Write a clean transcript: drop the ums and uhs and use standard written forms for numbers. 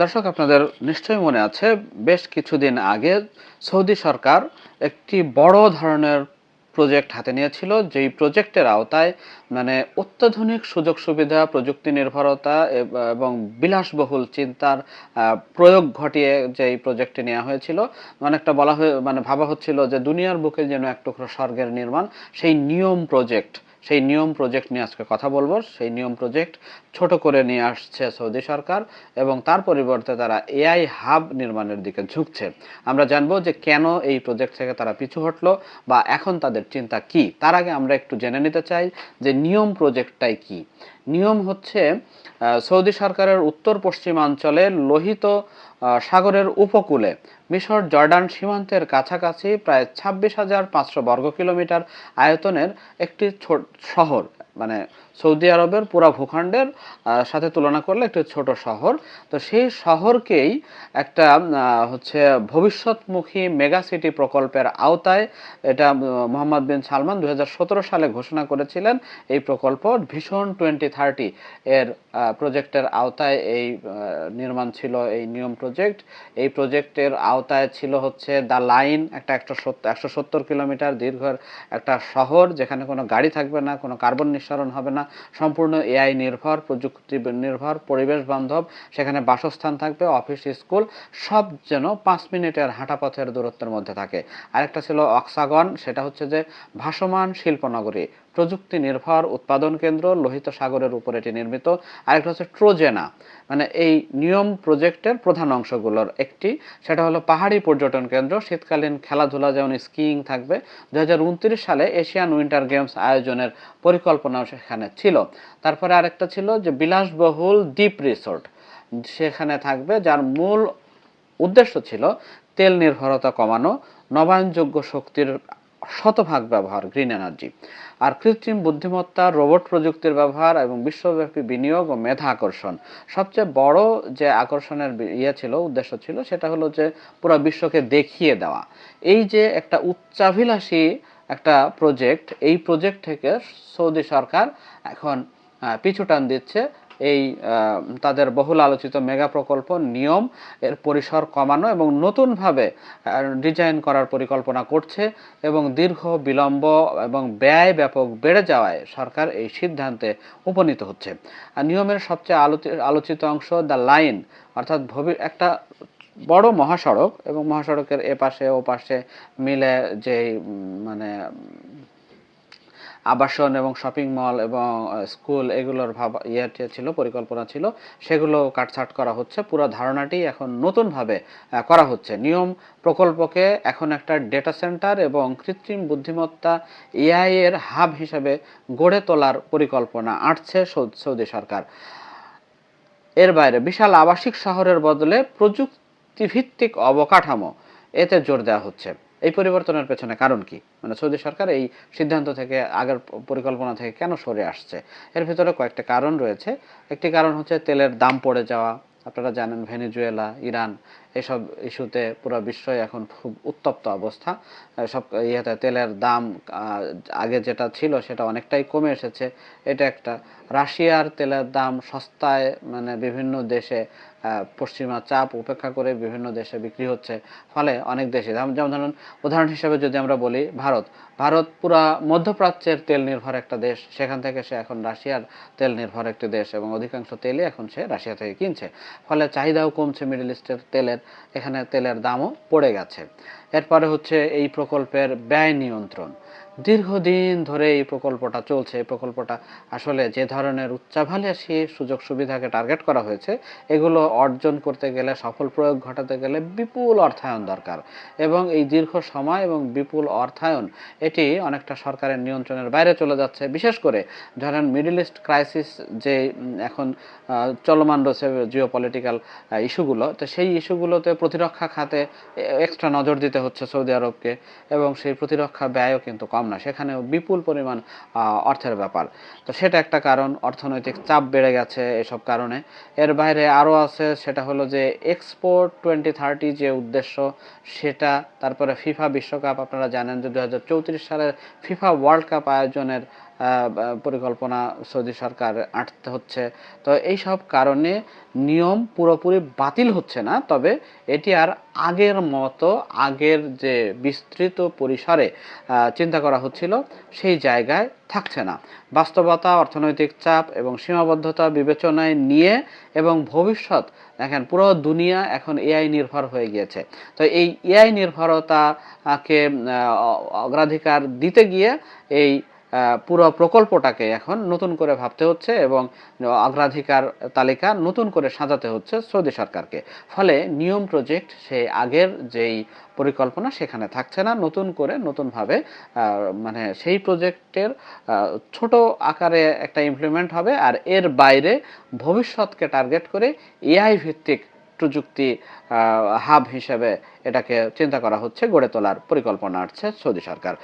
দর্শক, আপনাদের নিশ্চয়ই মনে আছে বেশ কিছুদিন আগে সৌদি সরকার একটি বড় ধরনের প্রজেক্ট হাতে নিয়েছিল, যেই প্রজেক্টের আওতায় অত্যাধুনিক সুযোগ সুবিধা, প্রযুক্তি নির্ভরতা এবং বিলাসবহুল চিন্তার প্রয়োগ ঘটিয়ে যেই প্রজেক্টটি নেওয়া হয়েছিল। অনেকটা বলা হয়ে ভাবা হচ্ছিল যে দুনিয়ার বুকে যেন এক টুকরো স্বর্গের নির্মাণ। সেই নিয়ম প্রজেক্ট নিয়ে আজকে কথা বলবো। সেই নিয়ম প্রজেক্ট ছোট করে নিয়ে আসছে সৌদি সরকার এবং তার পরিবর্তে তারা এআই হাব নির্মাণের দিকে ঝুঁকছে। আমরা জানবো যে কেন এই প্রজেক্ট থেকে তারা পিছু হটলো বা এখন তাদের চিন্তা কি। তার আগে আমরা একটু জেনে নিতে চাই যে নিয়ম প্রজেক্টটাই কি। নিয়ম হচ্ছে সৌদি সরকারের উত্তর পশ্চিমাঞ্চলে লোহিত সাগরের উপকূলে মিশর জর্ডান সীমান্তের কাছাকাছি প্রায় 26,500 বর্গ কিলোমিটার আয়তনের একটি শহর, সৌদি আরবের পুরা ভূখণ্ডের সাথে তুলনা করলে একটি ছোট শহর। তো সেই শহরকেই একটা হচ্ছে ভবিষ্যৎমুখী মেগা সিটি প্রকল্পের আওতায়, এটা মোহাম্মদ বিন সালমান 2017 সালে ঘোষণা করেছিলেন। এই প্রকল্প ভিশন 2030 এর প্রজেক্টের আওতায় এই নির্মাণ ছিল এই নিয়ম প্রজেক্ট। এই প্রজেক্টের আওতায় ছিল হচ্ছে দ্য লাইন, একটা 170 কিলোমিটার দীর্ঘের একটা শহর, যেখানে কোনো গাড়ি থাকবে না, কোনো কার্বন নিঃসরণ হবে না, সম্পূর্ণ এআই নির্ভর, প্রযুক্তি নির্ভর, পরিবেশ বান্ধব। সেখানে বাসস্থান থাকবে, অফিস, স্কুল, সব যেন 5 মিনিটের হাঁটা পথের দূরত্বের মধ্যে থাকে। আরেকটা ছিল অক্সাগন, সেটা হচ্ছে যে ভাসমান শিল্পনগরী, প্রযুক্তি নির্ভর উৎপাদন কেন্দ্র, লোহিত সাগরের উপর এটি নির্মিত। আরেকটা হচ্ছে ট্রোজেনা। এই নিয়ম প্রজেক্টের প্রধান অংশগুলোর একটি, সেটা হলো পাহাড়ি পর্যটন কেন্দ্র, শীতকালীন খেলাধুলা যেমন স্কিইং থাকবে। 2029 সালে এশিয়ান উইন্টার গেমস আয়োজনের পরিকল্পনাও সেখানে ছিল। তারপরে আরেকটা ছিল যে বিলাসবহুল দ্বীপ রিসোর্ট সেখানে থাকবে, যার মূল উদ্দেশ্য ছিল তেল নির্ভরতা কমানো, নবায়নযোগ্য শক্তির শতভাগ ব্যবহার, গ্রিন এনার্জি, আর কৃত্রিম বুদ্ধিমত্তা, রোবট প্রযুক্তির ব্যবহার এবং বিশ্বব্যাপী বিনিয়োগ ও মেধা আকর্ষণ। সবচেয়ে বড় যে আকর্ষণের উদ্দেশ্য ছিল, সেটা হলো যে পুরো বিশ্বকে দেখিয়ে দেওয়া। এই যে একটা উচ্চাভিলাষী একটা প্রজেক্ট, এই প্রজেক্ট থেকে সৌদি সরকার এখন পিছু টান দিচ্ছে। এই তাদের বহুল আলোচিত মেগা প্রকল্প নিয়ম এর পরিসর কমানো এবং নতুনভাবে ডিজাইন করার পরিকল্পনা করছে, এবং দীর্ঘ বিলম্ব এবং ব্যয় ব্যাপক বেড়ে যাওয়ায় সরকার এই সিদ্ধান্তে উপনীত হচ্ছে। আর নিয়মের সবচেয়ে আলোচিত অংশ দ্য লাইন, অর্থাৎ একটা বড় মহাসড়ক, এবং মহাসড়কের এপাশে ও পাশে মিলে যে আবাসন এবং শপিং মল এবং স্কুল, এগুলোর ছিল, পরিকল্পনা ছিল, সেগুলো কাটছাট করা হচ্ছে। পুরো ধারণাটি এখন নতুনভাবে করা হচ্ছে। নিয়ম প্রকল্পকে এখন একটা ডেটা সেন্টার এবং কৃত্রিম বুদ্ধিমত্তা এআই এর হাব হিসেবে গড়ে তোলার পরিকল্পনা আঁটছে সৌদি সরকার। এর বাইরে বিশাল আবাসিক শহরের বদলে প্রযুক্তিভিত্তিক অবকাঠামো, এতে জোর দেওয়া হচ্ছে। এই পরিবর্তনের পেছনে কারণ কি? সৌদি সরকার এই সিদ্ধান্ত থেকে, আগের পরিকল্পনা থেকে কেন সরে আসছে? এর ভিতরে কয়েকটা কারণ রয়েছে। একটি কারণ হচ্ছে তেলের দাম পড়ে যাওয়া। আপনারা জানেন ভেনেজুয়েলা, ইরান, এসব ইস্যুতে পুরো বিশ্বই এখন খুব উত্তপ্ত অবস্থা। সব তেলের দাম আগে যেটা ছিল সেটা অনেকটাই কমে এসেছে, এটা একটা। রাশিয়ার তেলের দাম সস্তায়, বিভিন্ন দেশে পশ্চিমা চাপ উপেক্ষা করে বিভিন্ন দেশে বিক্রি হচ্ছে। ফলে অনেক দেশে, যেমন ধরুন উদাহরণ হিসেবে যদি আমরা বলি, ভারত পুরা মধ্যপ্রাচ্যের তেল নির্ভর একটা দেশ, সেখান থেকে সে এখন রাশিয়ার তেল নির্ভর একটি দেশ, এবং অধিকাংশ তেলই এখন সে রাশিয়া থেকে কিনছে। ফলে চাহিদাও কমছে মিডল ইস্টের তেলের, এখানে তেলের দামও পড়ে গেছে। এরপরে হচ্ছে এই প্রকল্পের ব্যয় নিয়ন্ত্রণ। দীর্ঘদিন ধরে এই প্রকল্পটা চলছে। এই প্রকল্পটা আসলে যে ধরনের উচ্চাভিলাষী সুযোগ সুবিধাকে টার্গেট করা হয়েছে, এগুলো অর্জন করতে গেলে, সফল প্রয়োগ ঘটাতে গেলে বিপুল অর্থায়ন দরকার, এবং এই দীর্ঘ সময় এবং বিপুল অর্থায়ন এটি অনেকটা সরকারের নিয়ন্ত্রণের বাইরে চলে যাচ্ছে। বিশেষ করে ধরেন মিডল ইস্ট ক্রাইসিস যে এখন চলমান রয়েছে, জিও পলিটিক্যাল ইস্যুগুলো, তো সেই ইস্যুগুলোতে প্রতিরক্ষা খাতে এক্সট্রা নজর দিতে হচ্ছে সৌদি আরবকে, এবং সেই প্রতিরক্ষা ব্যয়ও কিন্তু কম না, সেখানেও বিপুল পরিমাণ অর্থের ব্যাপার। তো সেটা একটা কারণ, অর্থনৈতিক চাপ বেড়ে গেছে এসব কারণে। এর বাইরে আরও আছে, সেটা হলো যে এক্সপোর্ট 2030 যে উদ্দেশ্য সেটা। তারপরে ফিফা বিশ্বকাপ, আপনারা জানেন যে 2034 সালের ফিফা ওয়ার্ল্ড কাপ আয়োজনের পরিকল্পনা সৌদি সরকার আঁটতে হচ্ছে। তো এই সব কারণে নিয়ম পুরোপুরি বাতিল হচ্ছে না, তবে এটি আর আগের মতো আগের যে বিস্তৃত পরিসরে চিন্তা করা হচ্ছিল সেই জায়গায় থাকছে না। বাস্তবতা, অর্থনৈতিক চাপ এবং সীমাবদ্ধতা বিবেচনায় নিয়ে এবং ভবিষ্যৎ, দেখেন পুরো দুনিয়া এখন এআই নির্ভর হয়ে গিয়েছে। তো এই এআই নির্ভরতাকে অগ্রাধিকার দিতে গিয়ে এই পুরো প্রকল্পটাকে এখন নতুন করে ভাবতে হচ্ছে এবং অগ্রাধিকার তালিকা নতুন করে সাজাতে হচ্ছে সৌদি সরকারকে। ফলে নিয়ম প্রজেক্ট সেই আগের যেই পরিকল্পনা সেখানে থাকছে না, নতুন করে নতুনভাবে মানে সেই প্রজেক্টের ছোট আকারে একটা ইমপ্লিমেন্ট হবে। আর এর বাইরে ভবিষ্যৎকে টার্গেট করে এআই ভিত্তিক প্রযুক্তি হাব হিসেবে এটাকে চিন্তা করা হচ্ছে, গড়ে তোলার পরিকল্পনা আছে সৌদি সরকার।